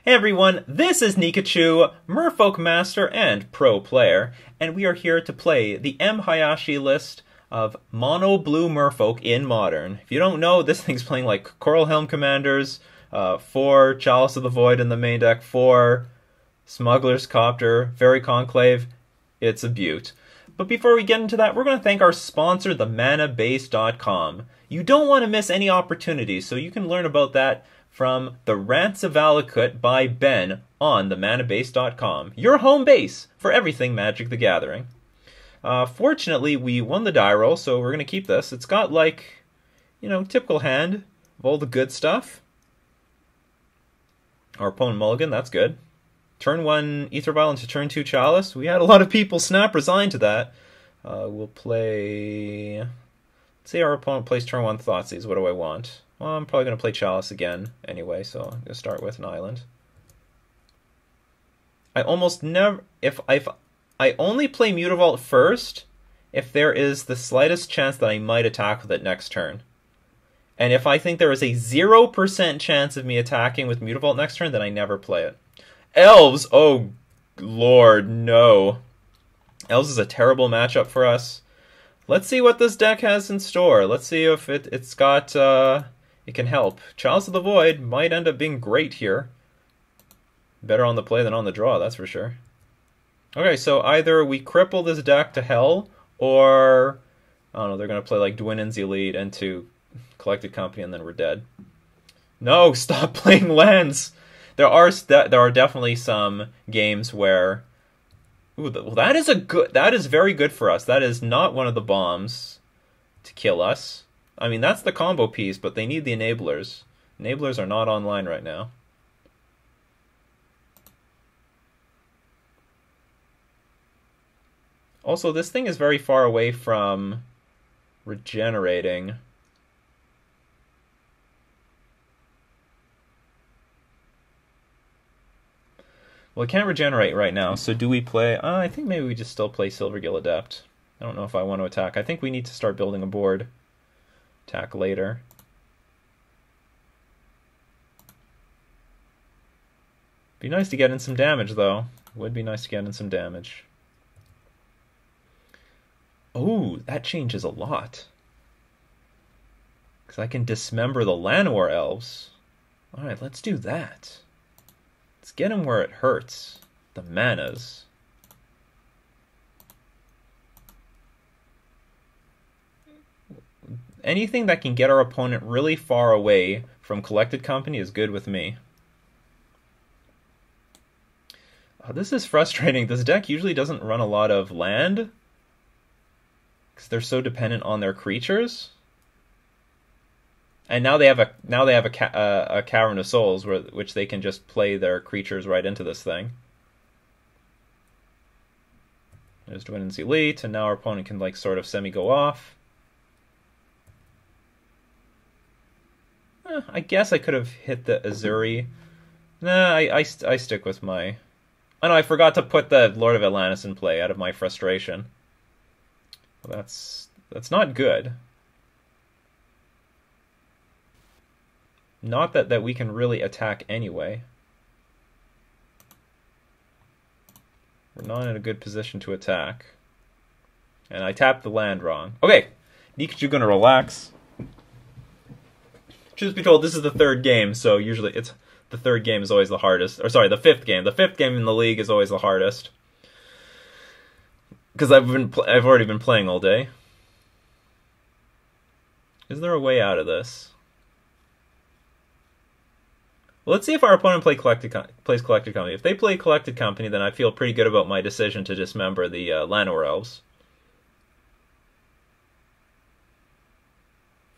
Hey everyone, this is Nikachu, Merfolk Master and Pro Player, and we are here to play the M. Hayashi list of Mono Blue Merfolk in Modern. If you don't know, this thing's playing like Coral Helm Commanders, 4 Chalice of the Void in the main deck, 4 Smuggler's Copter, Fairy Conclave. It's a beaut. But before we get into that, we're going to thank our sponsor, themanabase.com. You don't want to miss any opportunities, so you can learn about that from The Rants of Valakut by Ben on themanabase.com, your home base for everything Magic the Gathering. Fortunately, we won the die roll, so we're going to keep this. It's got, like, typical hand of all the good stuff. Our opponent mulligan, that's good. Turn 1 Ether Vial into turn 2 Chalice. We had a lot of people snap resign to that. We'll play... Let's say our opponent plays turn 1 Thoughtseize. What do I want? Well, I'm probably going to play Chalice again anyway, so I'm going to start with an island. I almost never... If I only play Mutavault first if there is the slightest chance that I might attack with it next turn. And if I think there is a 0% chance of me attacking with Mutavault next turn, then I never play it. Elves! Oh, Lord, no. Elves is a terrible matchup for us. Let's see what this deck has in store. Let's see if it's got... it can help. Chalice of the Void might end up being great here. Better on the play than on the draw, that's for sure. Okay, so either we cripple this deck to hell, or... I don't know, they're going to play like Dwinnen's Elite into Collected Company, and then we're dead. No, stop playing lands! There are definitely some games where... Ooh, well, that is very good for us. That is not one of the bombs to kill us. I mean, that's the combo piece, but they need the enablers. Enablers are not online right now. Also, this thing is very far away from regenerating. Well, it can't regenerate right now, so do we play... I think maybe we just still play Silvergill Adept. I don't know if I want to attack. I think we need to start building a board. Attack later. Be nice to get in some damage, though. Would be nice to get in some damage. Oh, that changes a lot. Because I can dismember the Llanowar Elves. Alright, let's do that. Let's get them where it hurts. The manas. Anything that can get our opponent really far away from Collected Company is good with me. Oh, this is frustrating. This deck usually doesn't run a lot of land, because they're so dependent on their creatures. And now they have a Cavern of Souls, which they can just play their creatures right into this thing. There's Dwinnen's Elite, and now our opponent can like sort of semi-go off. I guess I could have hit the Azuri. Nah, I stick with my... Oh no, I forgot to put the Lord of Atlantis in play out of my frustration. Well, that's not good. Not that we can really attack anyway. We're not in a good position to attack. And I tapped the land wrong. Okay, Nikachu gonna relax. Truth be told, this is the 3rd game, so usually it's the 3rd game is always the hardest. Or sorry, the 5th game. The 5th game in the league is always the hardest. Because I've already been playing all day. Is there a way out of this? Well, let's see if our opponent plays Collected Company. If they play Collected Company, then I feel pretty good about my decision to dismember the Llanowar Elves.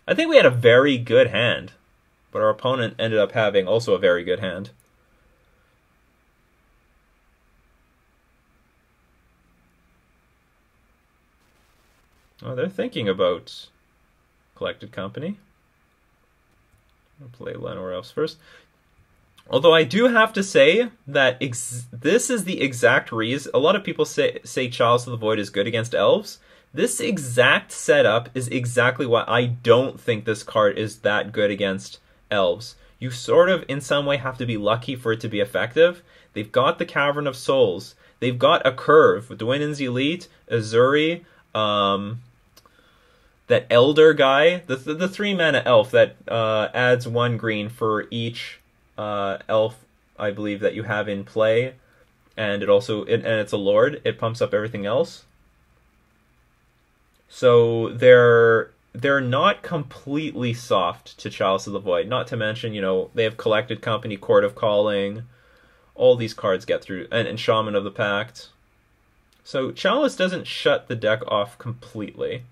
I think we had a very good hand, but our opponent ended up having also a very good hand. Oh, they're thinking about Collected Company. I'll play Llanowar Elves first. Although I do have to say that this is the exact reason... A lot of people say Chalice of the Void is good against Elves. This exact setup is exactly why I don't think this card is that good against Elves. You sort of, in some way, have to be lucky for it to be effective. They've got the Cavern of Souls. They've got a curve with Dwynen's Elite, Azuri, that Elder guy, the 3-mana elf that adds 1 green for each elf, I believe, that you have in play. And it also, and it's a lord. It pumps up everything else. So they're not completely soft to Chalice of the Void. Not to mention, you know, they have Collected Company, Court of Calling. All these cards get through, and Shaman of the Pact. So Chalice doesn't shut the deck off completely.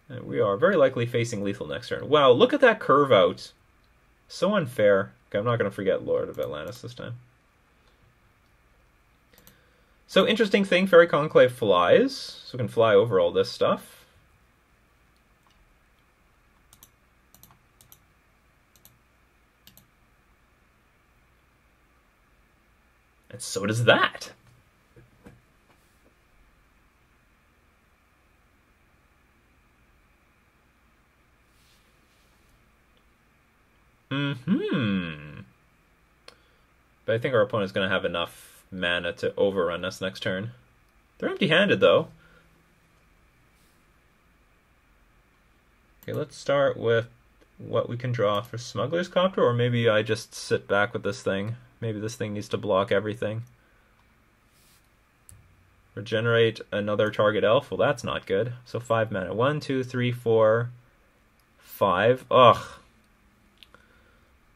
And we are very likely facing lethal next turn. Wow, look at that curve out. So unfair. Okay, I'm not going to forget Lord of Atlantis this time. So interesting thing, Fairy Conclave flies. So we can fly over all this stuff. And so does that. But I think our opponent's going to have enough mana to overrun us next turn. They're empty-handed, though. Okay, let's start with what we can draw for Smuggler's Copter, or maybe I just sit back with this thing. Maybe this thing needs to block everything. Regenerate another target elf. Well, that's not good. So 5 mana. 1, 2, 3, 4, 5. Ugh.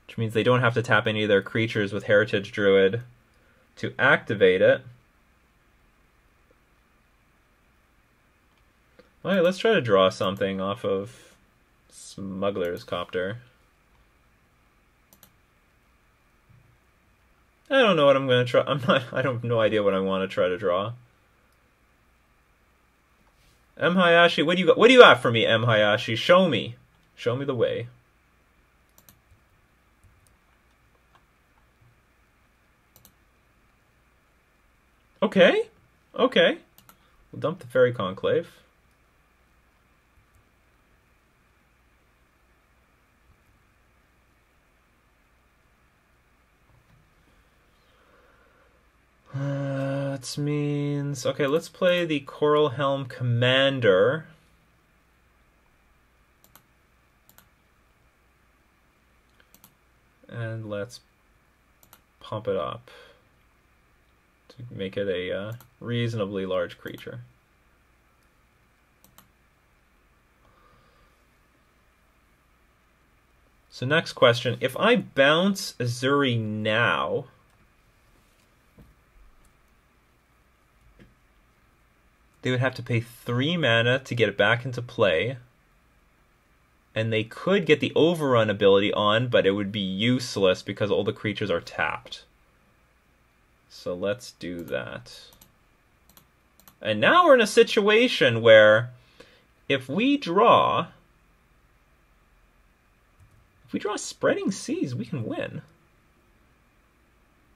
Which means they don't have to tap any of their creatures with Heritage Druid to activate it. Alright, let's try to draw something off of Smuggler's Copter. I don't know what I'm going to try. I don't have no idea what I want to try to draw. M. Hayashi, what do you got? What do you got for me, M. Hayashi? Show me. Show me the way. Okay. Okay. We'll dump the Fairy Conclave. That means... Okay, let's play the Coral Helm Commander. And let's pump it up to make it a reasonably large creature. So next question, if I bounce Azuri now, they would have to pay 3 mana to get it back into play. And they could get the Overrun ability on, but it would be useless because all the creatures are tapped. So let's do that. And now we're in a situation where if we draw Spreading Seas, we can win.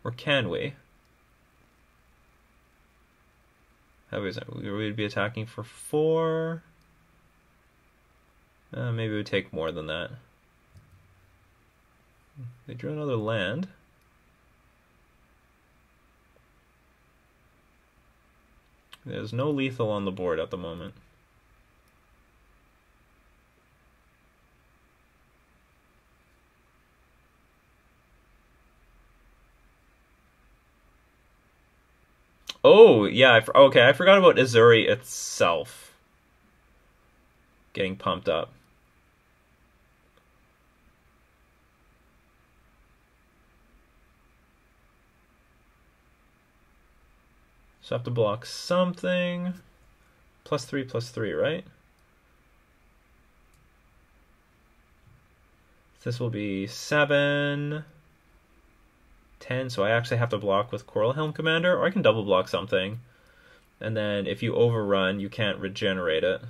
Or can we? How is that? We would be attacking for 4. Maybe it would take more than that. They drew another land. There's no lethal on the board at the moment. Oh, yeah, okay, I forgot about Azuri itself getting pumped up. So I have to block something. +3/+3, right? This will be 7, 10, so I actually have to block with Coral Helm Commander, or I can double block something. And then if you overrun, you can't regenerate it.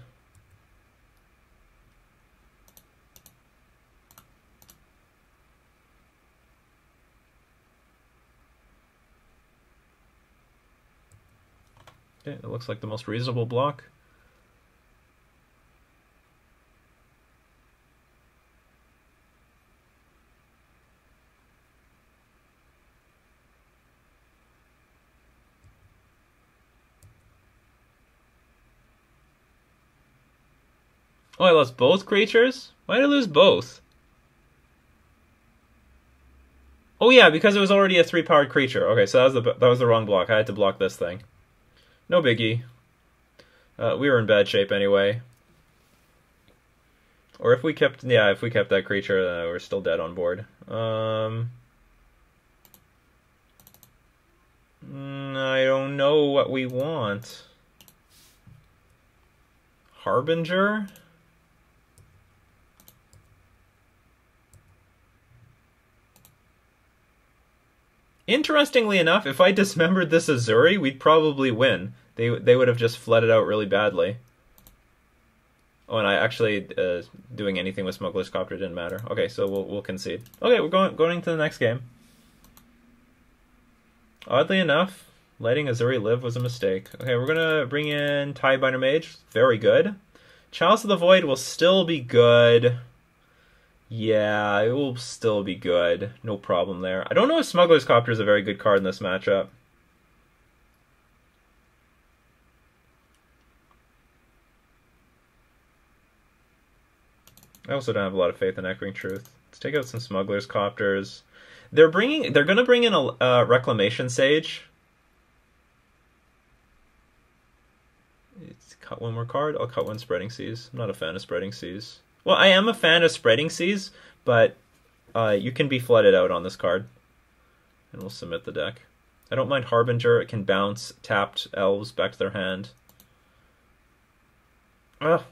Okay, it looks like the most reasonable block. Oh, I lost both creatures? Why did I lose both? Oh yeah, because it was already a 3-powered creature. Okay, so that was the wrong block. I had to block this thing. No biggie. We were in bad shape anyway. Or if we kept that creature, we're still dead on board. I don't know what we want. Harbinger? Interestingly enough, if I dismembered this Azuri, we'd probably win. They would have just flooded out really badly. Oh, and I actually doing anything with Smuggler's Copter didn't matter. Okay, so we'll concede. Okay, we're going to the next game. Oddly enough, letting Azuri live was a mistake. Okay, we're gonna bring in Tidebinder Mage. Very good. Chalice of the Void will still be good. Yeah, it will still be good. No problem there. I don't know if Smuggler's Copter is a very good card in this matchup. I also don't have a lot of faith in Echoing Truth. Let's take out some Smuggler's Copters. They're gonna bring in a Reclamation Sage. It's cut one more card. I'll cut one Spreading Seas. I'm not a fan of Spreading Seas. Well, I am a fan of Spreading Seas, but you can be flooded out on this card. And we'll submit the deck. I don't mind Harbinger. It can bounce tapped elves back to their hand. Ugh.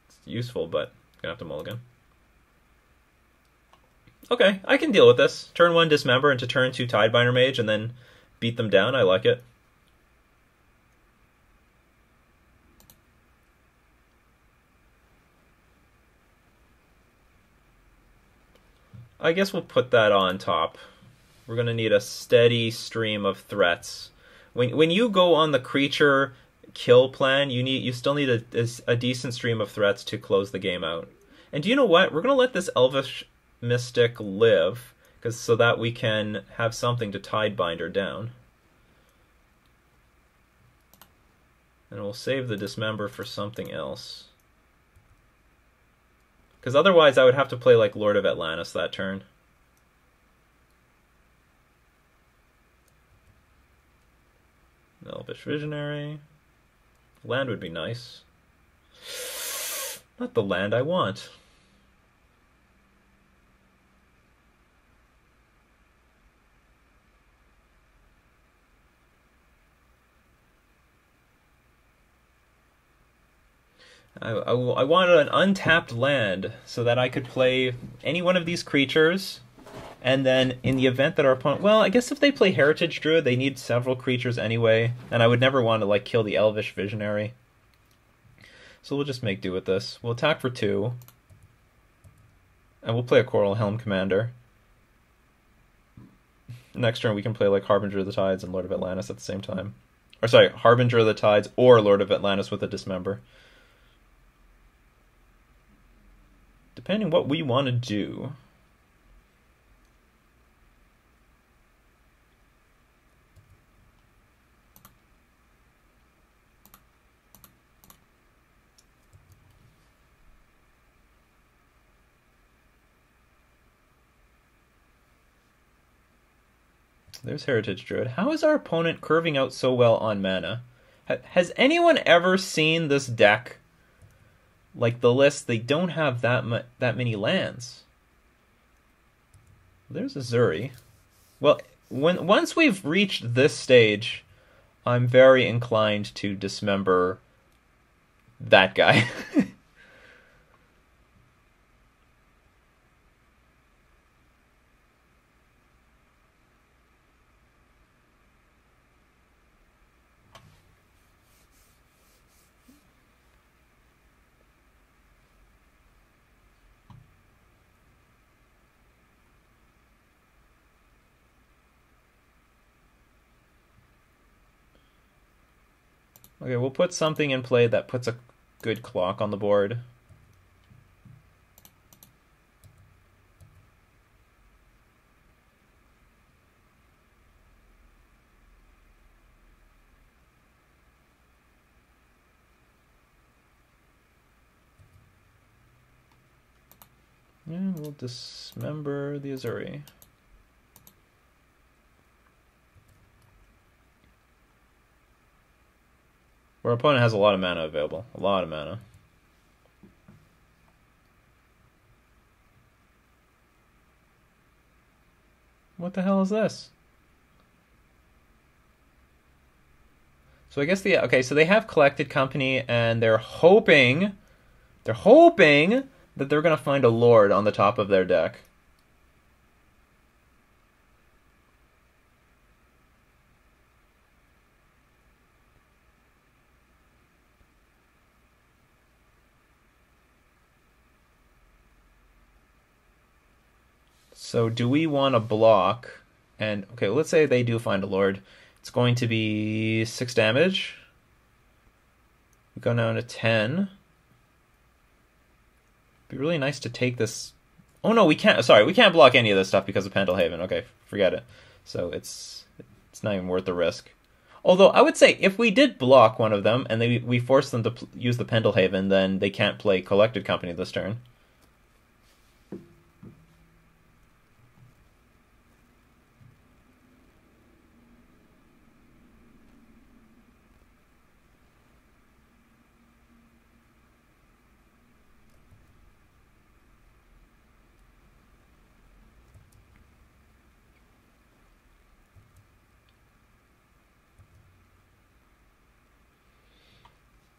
It's useful, but gonna have to mulligan. Okay, I can deal with this. Turn 1 Dismember into turn 2 Tidebinder Mage and then beat them down. I like it. I guess we'll put that on top. We're going to need a steady stream of threats. When you go on the creature kill plan, you still need a decent stream of threats to close the game out. And do you know what? We're going to let this Elvish Mystic live, so that we can have something to Tidebinder down. And we'll save the Dismember for something else. Because otherwise I would have to play like Lord of Atlantis that turn. Elvish Visionary. Land would be nice. Not the land I want. I wanted an untapped land so that I could play any one of these creatures, and then in the event that our opponent... Well, I guess if they play Heritage Druid, they need several creatures anyway, and I would never want to kill the Elvish Visionary. So we'll just make do with this. We'll attack for 2, and we'll play a Coral Helm Commander. Next turn we can play Harbinger of the Tides and Lord of Atlantis at the same time. Or sorry, Harbinger of the Tides or Lord of Atlantis with a Dismember. Depending what we want to do. There's Heritage Druid. How is our opponent curving out so well on mana? Has anyone ever seen this deck? Like the list, they don't have that many lands. There's Azuri. Well, once we've reached this stage, I'm very inclined to dismember that guy. Okay, we'll put something in play that puts a good clock on the board. And we'll dismember the Azuri. Our opponent has a lot of mana available. A lot of mana. What the hell is this? So I guess okay, so they have Collected Company, and they're hoping that they're gonna find a Lord on the top of their deck. So do we want to block? And okay, let's say they do find a Lord. It's going to be 6 damage. We go down to 10. Be really nice to take this. Oh no, we can't. Sorry, we can't block any of this stuff because of Pendelhaven. Okay, forget it. So it's not even worth the risk. Although I would say if we did block one of them and we force them to use the Pendelhaven, then they can't play Collected Company this turn.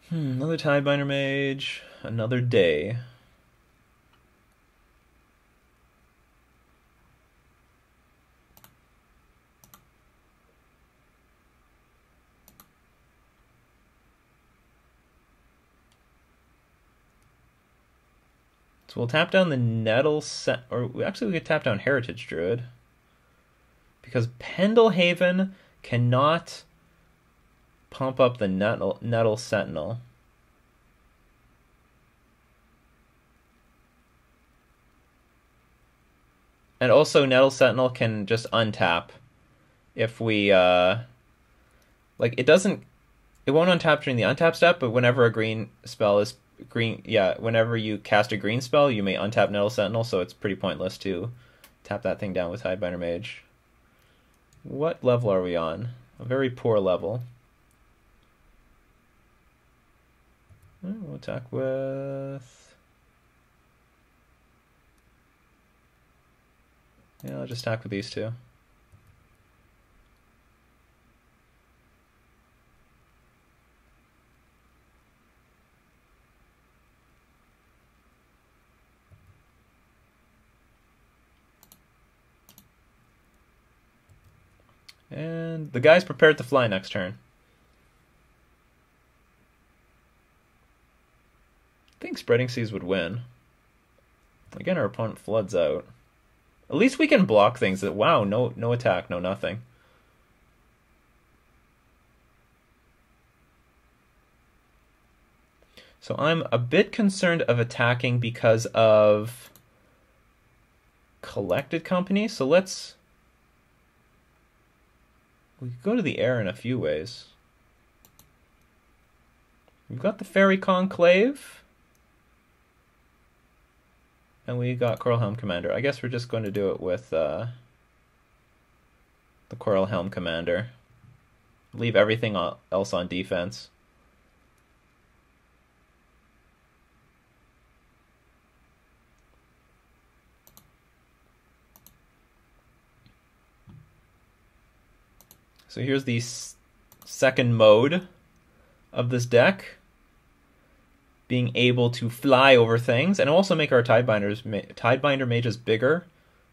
Another Tidebinder Mage, another day. So we'll tap down the Nettle set, or actually we could tap down Heritage Druid. Because Pendelhaven cannot pump up the Nettle Sentinel. And also Nettle Sentinel can just untap if we like it won't untap during the untap step, but whenever a green spell is whenever you cast a green spell, you may untap Nettle Sentinel, so it's pretty pointless to tap that thing down with Tidebinder Mage. What level are we on? A very poor level. We'll attack with... Yeah, I'll just attack with these two. And the guy's prepared to fly next turn. I think Spreading Seas would win. Again, our opponent floods out. At least we can block things that, wow, no attack, no nothing. So I'm a bit concerned of attacking because of Collected Company. So we could go to the air in a few ways. We've got the Fairy Conclave. And we got Coral Helm Commander. I guess we're just going to do it with the Coral Helm Commander. Leave everything else on defense. So here's the second mode of this deck. Being able to fly over things, and also make our Tidebinder Mages bigger,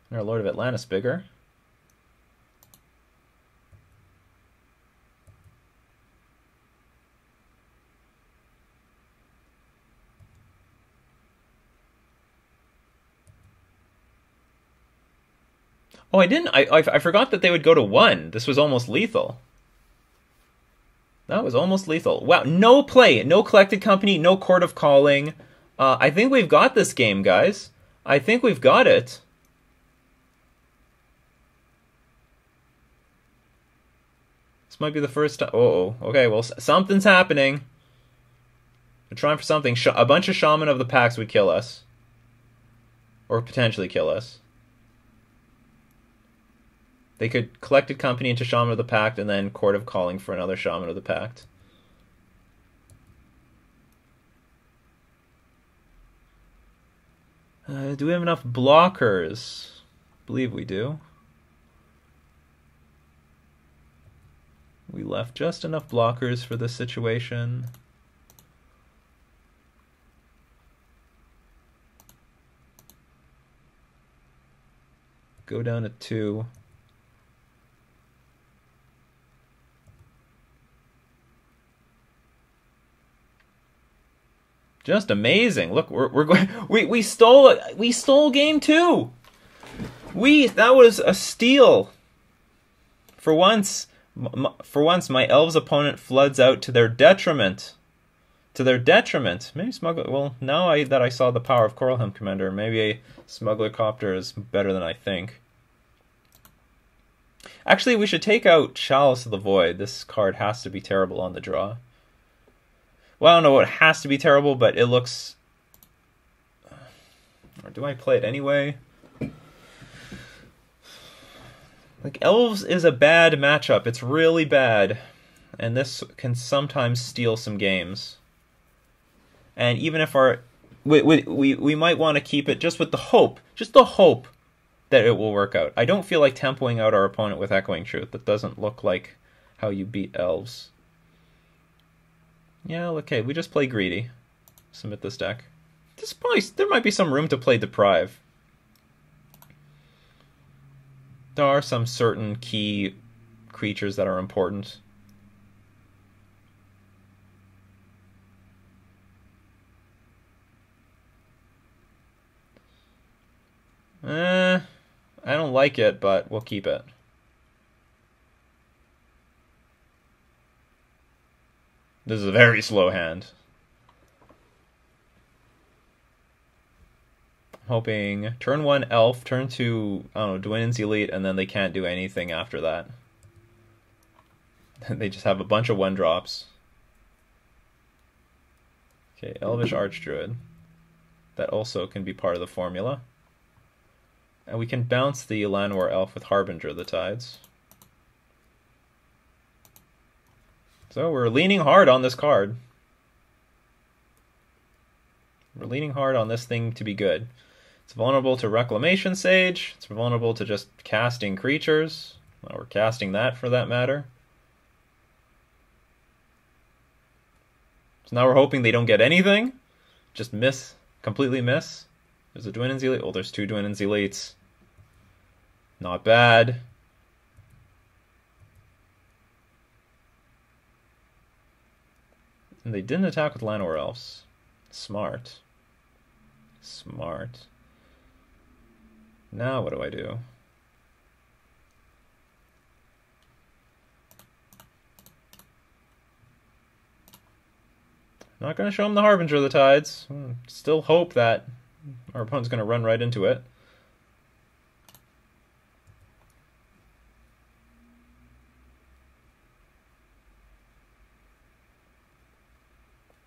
and our Lord of Atlantis bigger. Oh, I forgot that they would go to 1. This was almost lethal. That was almost lethal. Wow, no play, no Collected Company, no Court of Calling. I think we've got this game, guys. I think we've got it. This might be the first time. Uh-oh. Okay, well, something's happening. We're trying for something. A bunch of Shaman of the Pax would kill us. Or potentially kill us. They could Collected Company into Shaman of the Pact and then Court of Calling for another Shaman of the Pact. Do we have enough blockers? I believe we do. We left just enough blockers for this situation. Go down to 2. Just amazing. Look, we're going. We stole game 2. That was a steal. For once, my Elves opponent floods out to their detriment. Maybe Smuggler. Well, now that I saw the power of Coralhelm Commander, maybe a Smuggler Copter is better than I think. Actually, we should take out Chalice of the Void. This card has to be terrible on the draw. Well, I don't know what has to be terrible, but it looks... Or do I play it anyway? Like, Elves is a bad matchup. It's really bad. And this can sometimes steal some games. And even if our... We might want to keep it just with the hope. Just the hope that it will work out. I don't feel like tempoing out our opponent with Echoing Truth. That doesn't look like how you beat Elves. Yeah, okay, we just play Greedy. Submit this deck. There might be some room to play Deprive. There are some certain key creatures that are important. I don't like it, but we'll keep it. This is a very slow hand. I'm hoping turn 1 Elf, turn 2, I don't know, Dwynen's Elite, and then they can't do anything after that. They just have a bunch of 1-drops. Okay, Elvish Archdruid. That also can be part of the formula. And we can bounce the Llanowar Elf with Harbinger of the Tides. So we're leaning hard on this card. We're leaning hard on this thing to be good. It's vulnerable to Reclamation Sage. It's vulnerable to just casting creatures. Well, we're casting that for that matter. So now we're hoping they don't get anything. Just miss. Completely miss. There's a Dwynen's Elite. Oh, there's 2 Dwynen's Elites. Not bad. And they didn't attack with Llanowar Elves. Smart. Smart. Now what do I do? Not going to show him the Harbinger of the Tides. Still hope that our opponent's going to run right into it.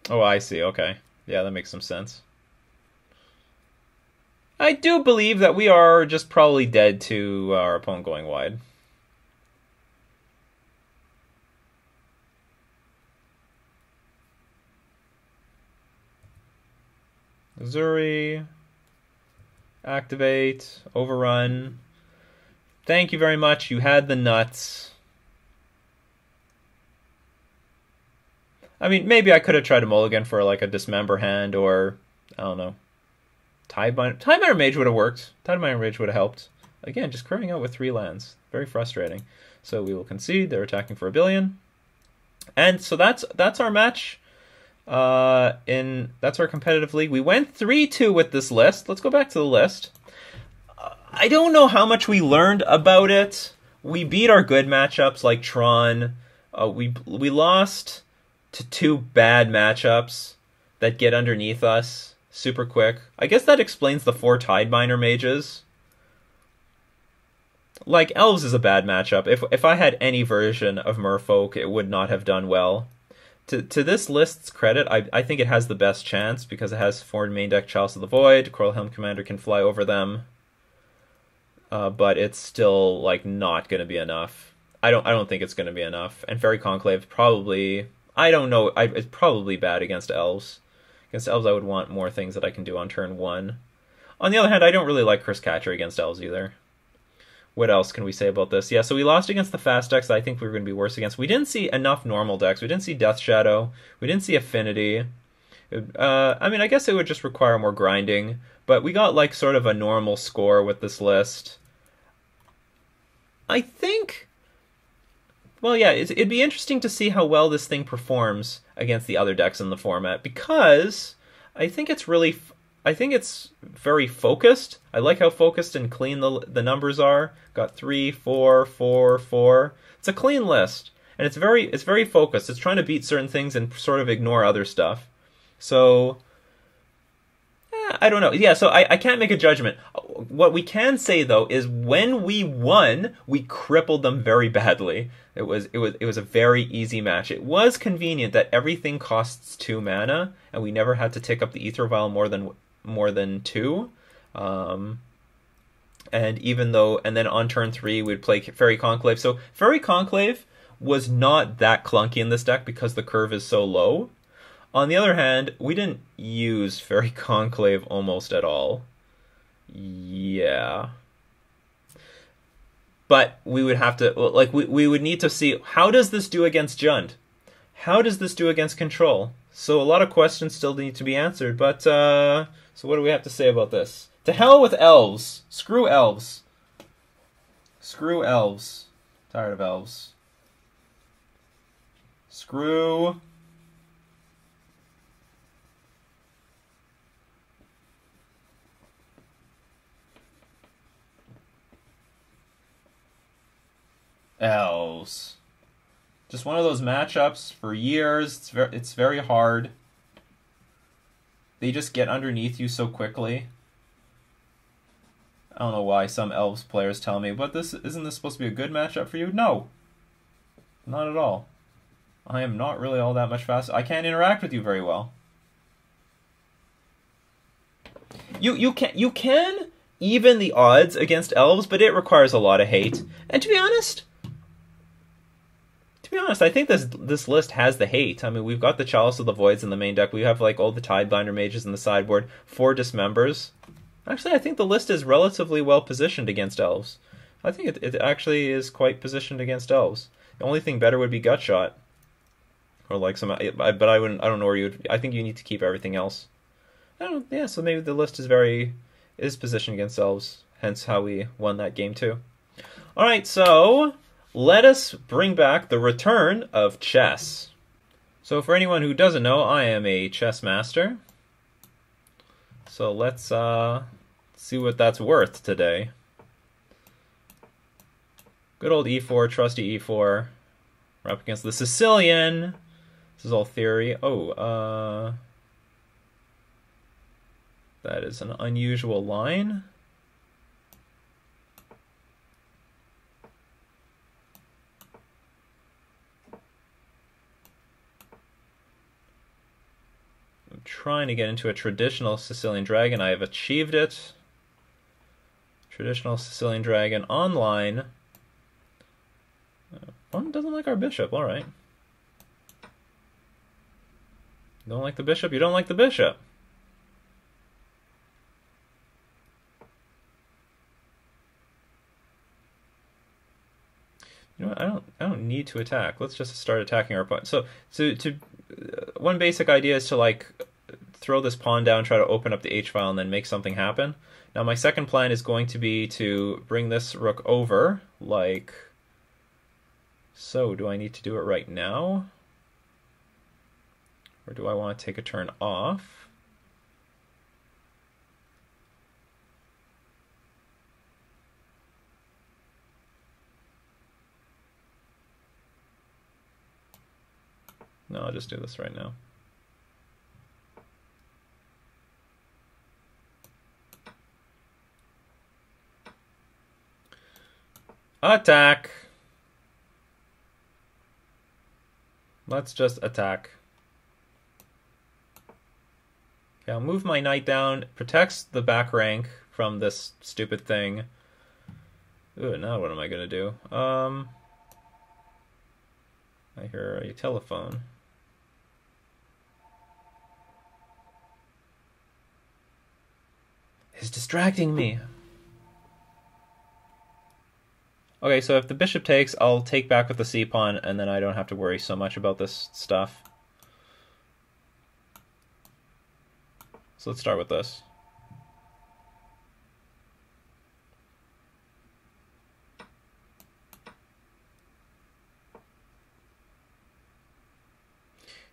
Oh, I see. Okay. Yeah, that makes some sense. I do believe that we are just probably dead to our opponent going wide. Missouri. Activate. Overrun. Thank you very much. You had the nuts. I mean, maybe I could have tried a mulligan for like a Dismember hand or, I don't know. Tideminder Mage would have worked. Tideminder Mage would have helped. Again, just curving out with 3 lands. Very frustrating. So we will concede. They're attacking for 1 billion. And so that's our match. That's our competitive league. We went 3-2 with this list. Let's go back to the list. I don't know how much we learned about it. We beat our good matchups like Tron. We lost to 2 bad matchups that get underneath us super quick. I guess that explains the 4 Tideminder Mages. Like, Elves is a bad matchup. If I had any version of Merfolk, it would not have done well. to this list's credit, I think it has the best chance because it has forward main deck Chalice of the Void. Coral Helm Commander can fly over them, but it's still like not going to be enough. I don't think it's going to be enough. And Fairy Conclave probably, I don't know. It's probably bad against Elves. Against Elves, I would want more things that I can do on turn 1. On the other hand, I don't really like Curse Catcher against Elves either. What else can we say about this? Yeah, so we lost against the fast decks that I think we were going to be worse against. We didn't see enough normal decks. We didn't see Death Shadow. We didn't see Affinity. I mean, I guess it would just require more grinding. But we got like sort of a normal score with this list. I think... Well, yeah, it'd be interesting to see how well this thing performs against the other decks in the format. Because I think it's really... I think it's very focused. I like how focused and clean the numbers are. Got 3, 4, 4, 4. It's a clean list, and it's very focused. It's trying to beat certain things and sort of ignore other stuff. So I don't know. Yeah, so I can't make a judgment. What we can say though is when we won, we crippled them very badly. It was a very easy match. It was convenient that everything costs 2 mana, and we never had to tick up the Ether Vial more than 2. And even though, and then on turn 3 we'd play Fairy Conclave. So Fairy Conclave was not that clunky in this deck because the curve is so low. On the other hand, we didn't use Fairy Conclave almost at all. Yeah. But we would have to, like, we would need to see, how does this do against Jund? How does this do against Control? So a lot of questions still need to be answered, but, so what do we have to say about this? To hell with Elves. Screw Elves. Screw Elves. Tired of Elves. Screw... Elves. Just one of those matchups for years. It's very hard. They just get underneath you so quickly. I don't know why some Elves players tell me, but isn't this supposed to be a good matchup for you? No. Not at all. I am not really all that much faster. I can't interact with you very well. You can even the odds against Elves, but it requires a lot of hate. And to be honest, I think this list has the hate. I mean, we've got the Chalice of the Voids in the main deck. We have like all the Tidebinder mages in the sideboard, 4 Dismembers. Actually, I think the list is relatively well positioned against Elves. I think it actually is quite positioned against Elves. The only thing better would be Gutshot, or like some. But I wouldn't. I don't know where you would. I think you need to keep everything else. Yeah, so maybe the list is positioned against Elves. Hence how we won that game too. All right, so let us bring back the return of chess. So for anyone who doesn't know, I am a chess master. So let's see what that's worth today. Good old e4, trusty e4. We're up against the Sicilian. This is all theory. Oh, that is an unusual line. I'm trying to get into a traditional Sicilian dragon. I have achieved it. Traditional Sicilian dragon online. One doesn't like our bishop. All right. You don't like the bishop? You don't like the bishop. You know what? I don't need to attack. Let's just start attacking our opponent. So one basic idea is to like throw this pawn down, try to open up the H file, and then make something happen. Now my second plan is going to be to bring this rook over, like so. Do I need to do it right now? Or do I want to take a turn off? No, I'll just do this right now. Attack! Let's just attack. Okay, I'll move my knight down. Protects the back rank from this stupid thing. Ooh, now what am I gonna do? I hear a telephone. It's distracting me. Okay, so if the bishop takes, I'll take back with the c-pawn, and then I don't have to worry so much about this stuff. So let's start with this.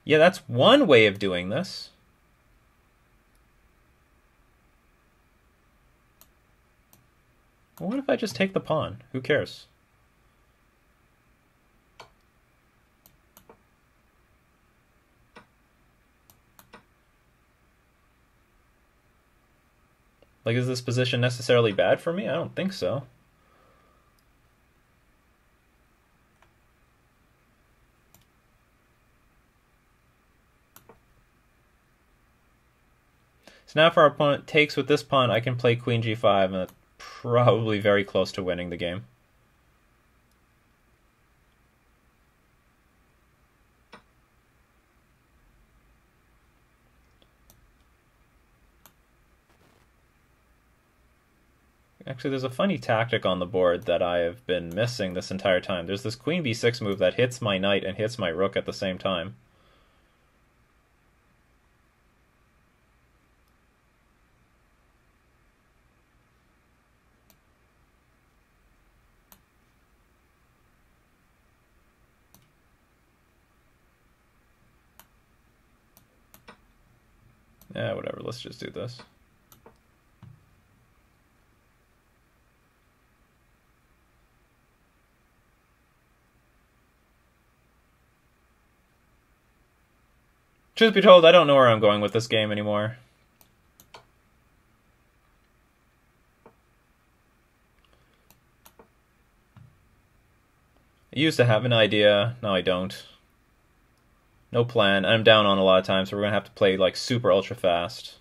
Yeah, that's one way of doing this. Well, what if I just take the pawn? Who cares? Like, is this position necessarily bad for me? I don't think so. So now if our opponent takes with this pawn, I can play queen g5, and that's probably very close to winning the game. Actually, there's a funny tactic on the board that I have been missing this entire time. There's this queen b6 move that hits my knight and hits my rook at the same time. Yeah, whatever, let's just do this. Truth be told, I don't know where I'm going with this game anymore. I used to have an idea, now I don't. No plan. I'm down on a lot of times, so we're gonna have to play like super ultra fast.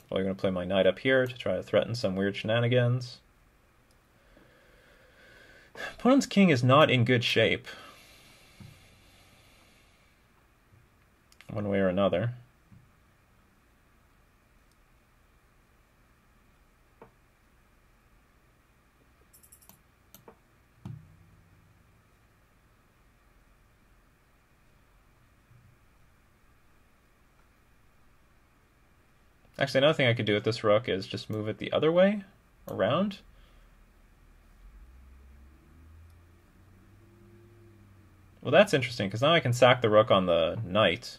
Well, I'm gonna play my knight up here to try to threaten some weird shenanigans. Opponent's king is not in good shape, one way or another. Actually, another thing I could do with this rook is just move it the other way, around. Well, that's interesting, because now I can sack the rook on the knight,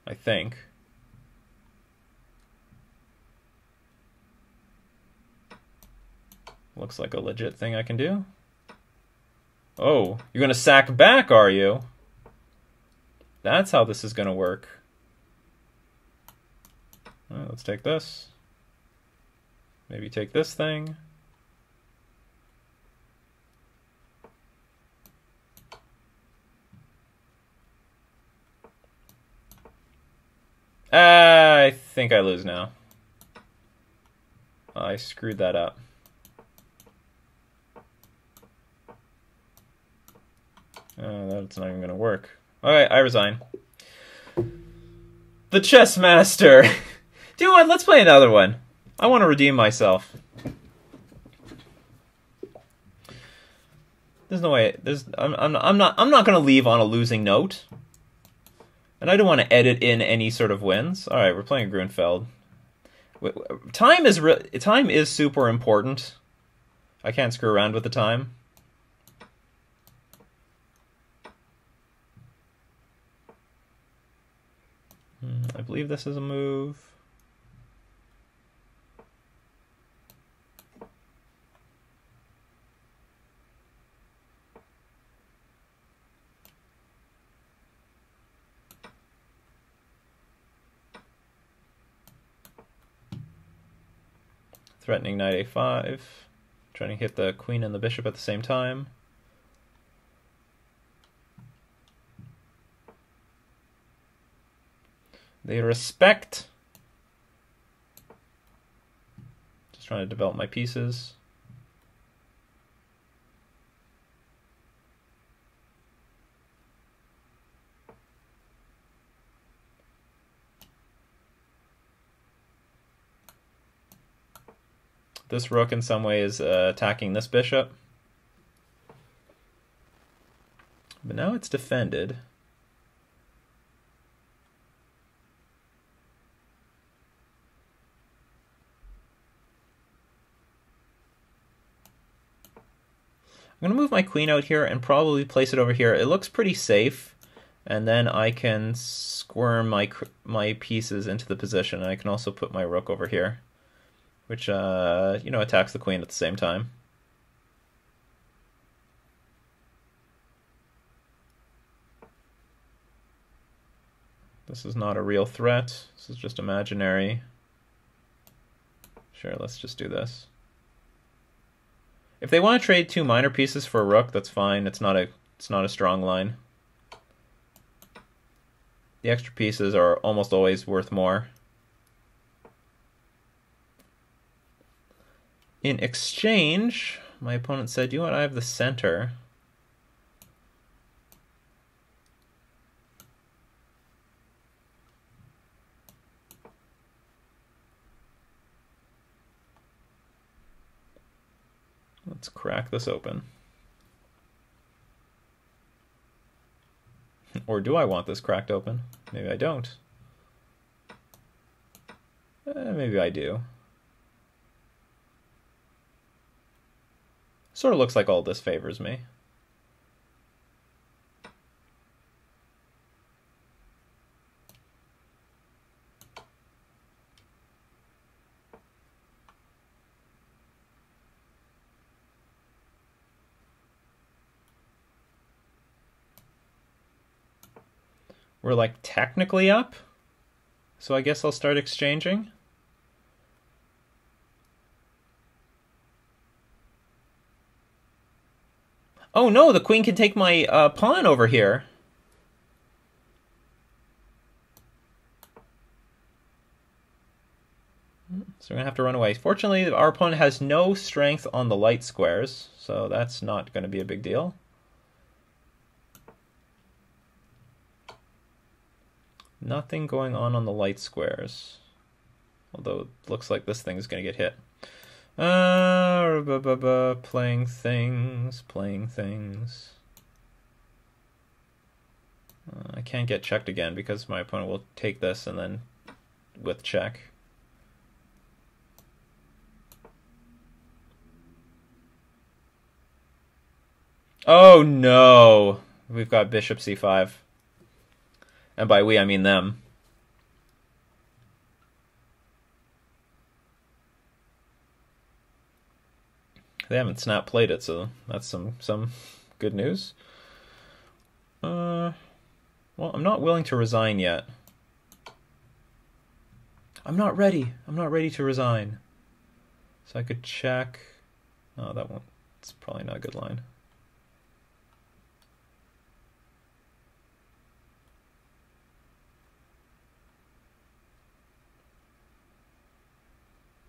I think. Looks like a legit thing I can do. Oh, you're going to sack back, are you? That's how this is going to work. All right, let's take this. Maybe take this thing. I think I lose now. I screwed that up. That's not even going to work. Alright, I resign. The chess master! Do you know what? Let's play another one. I want to redeem myself. There's no way. I'm not going to leave on a losing note. And I don't want to edit in any sort of wins. All right, we're playing Grunfeld. Time is super important. I can't screw around with the time. I believe this is a move. threatening knight a5, trying to hit the queen and the bishop at the same time. They respect. Just trying to develop my pieces. This rook in some way is attacking this bishop. But now it's defended. I'm going to move my queen out here and probably place it over here. It looks pretty safe. And then I can squirm my pieces into the position. I can also put my rook over here, which, attacks the queen at the same time. This is not a real threat. This is just imaginary. Sure, let's just do this. If they want to trade 2 minor pieces for a rook, that's fine. It's not a strong line. The extra pieces are almost always worth more. In exchange, my opponent said, you know what, I have the center. Let's crack this open. Or do I want this cracked open? Maybe I don't. Maybe I do. Sort of looks like all this favors me. We're like technically up, so I guess I'll start exchanging. Oh no, the queen can take my pawn over here. So we're going to have to run away. Fortunately, our opponent has no strength on the light squares, so that's not going to be a big deal. Nothing going on the light squares. Although it looks like this thing is going to get hit. Playing things. I can't get checked again because my opponent will take this and then with check. Oh no! We've got bishop c5. And by we, I mean them. They haven't snap played it, so that's some good news. Well, I'm not willing to resign yet. I'm not ready. I'm not ready to resign. So I could check. Oh, that one. It's probably not a good line.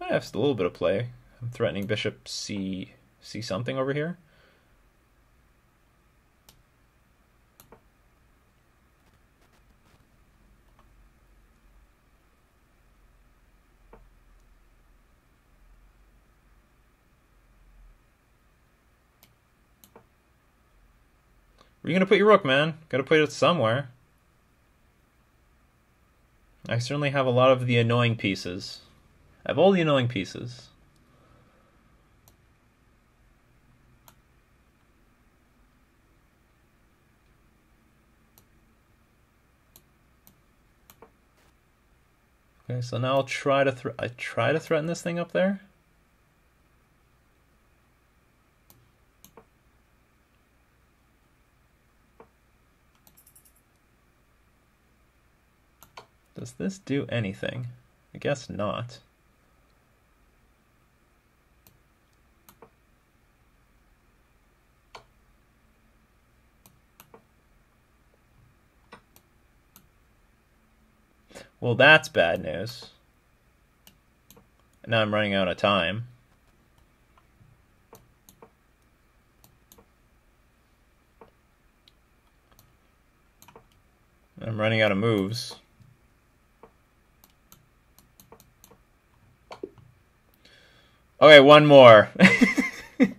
I have a little bit of play. I'm threatening bishop c something over here. Where are you gonna put your rook, man? Gotta put it somewhere. I certainly have a lot of the annoying pieces. I have all the annoying pieces. Okay, so now I'll try to threaten this thing up there. Does this do anything? I guess not. Well, that's bad news. Now I'm running out of time. I'm running out of moves. Okay, one more. I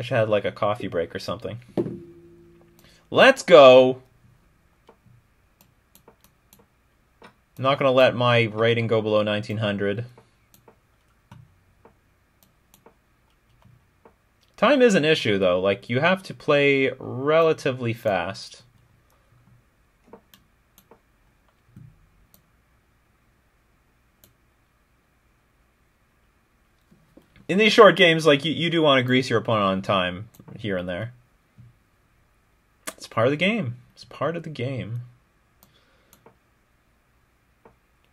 should have like a coffee break or something. Let's go. I'm not going to let my rating go below 1900. Time is an issue, though. Like, you have to play relatively fast. In these short games, like, you do want to grease your opponent on time here and there. It's part of the game. It's part of the game.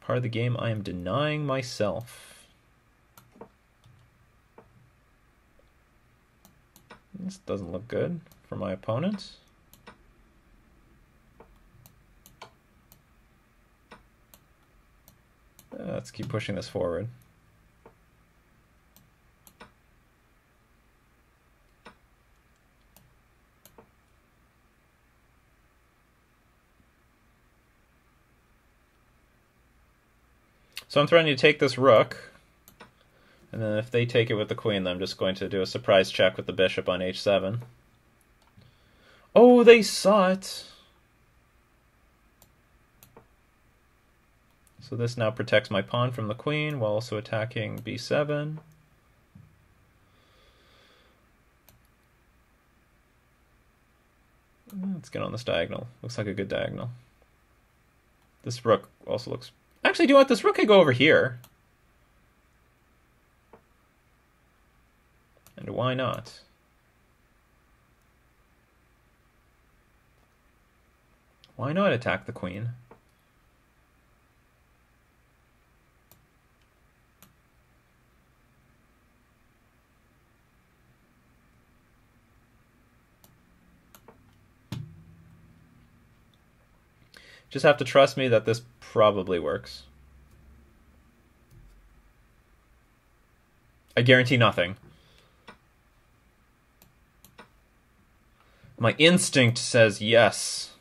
Part of the game I am denying myself. This doesn't look good for my opponent. Let's keep pushing this forward. So I'm threatening to take this rook, and then if they take it with the queen, then I'm just going to do a surprise check with the bishop on h7. Oh, they saw it! So this now protects my pawn from the queen while also attacking b7. Let's get on this diagonal. Looks like a good diagonal. This rook also looks... Actually, do you know what? This rook could go over here. And why not? Why not attack the queen? Just have to trust me that this probably works. I guarantee nothing. My instinct says yes.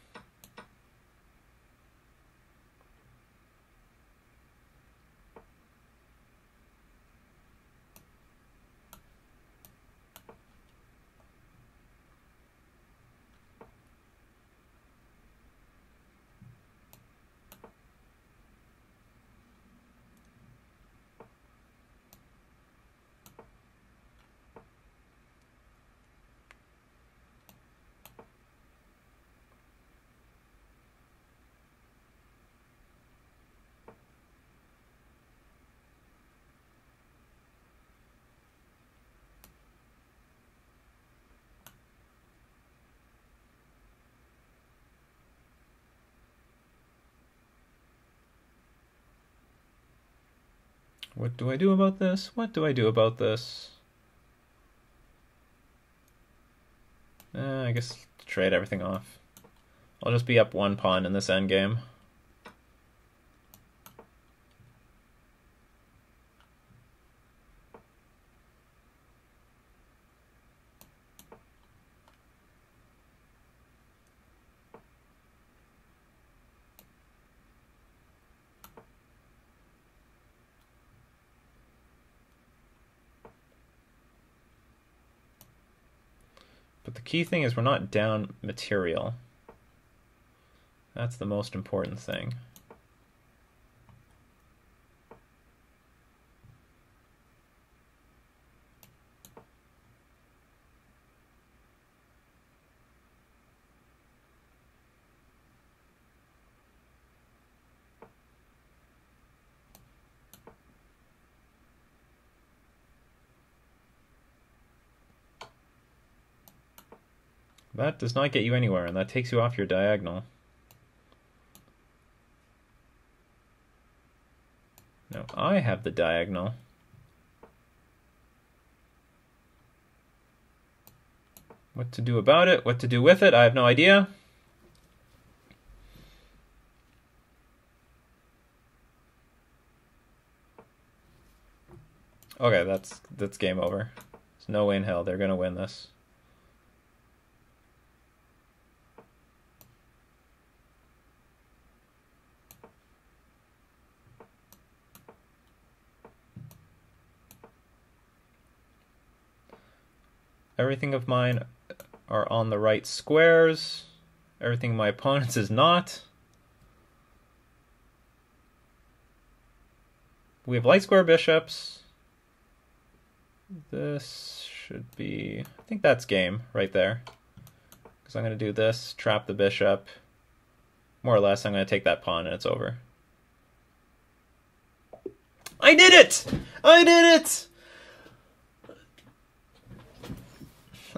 What do I do about this? What do I do about this? I guess trade everything off. I'll just be up one pawn in this endgame. But the key thing is we're not down material. That's the most important thing. That does not get you anywhere, and that takes you off your diagonal. Now I have the diagonal. What to do about it, what to do with it, I have no idea. Okay, that's game over. There's no way in hell they're gonna win this. Everything of mine are on the right squares. Everything of my opponent's is not. We have light square bishops. This should be... I think that's game right there. Because I'm going to do this, trap the bishop. More or less, I'm going to take that pawn and it's over. I did it! I did it!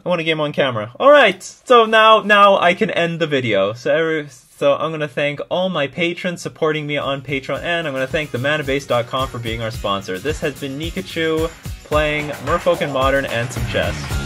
I want a game on camera. Alright, so now I can end the video. So I'm going to thank all my patrons supporting me on Patreon, and I'm going to thank themanabase.com for being our sponsor. This has been Nikachu playing Merfolk in Modern and some chess.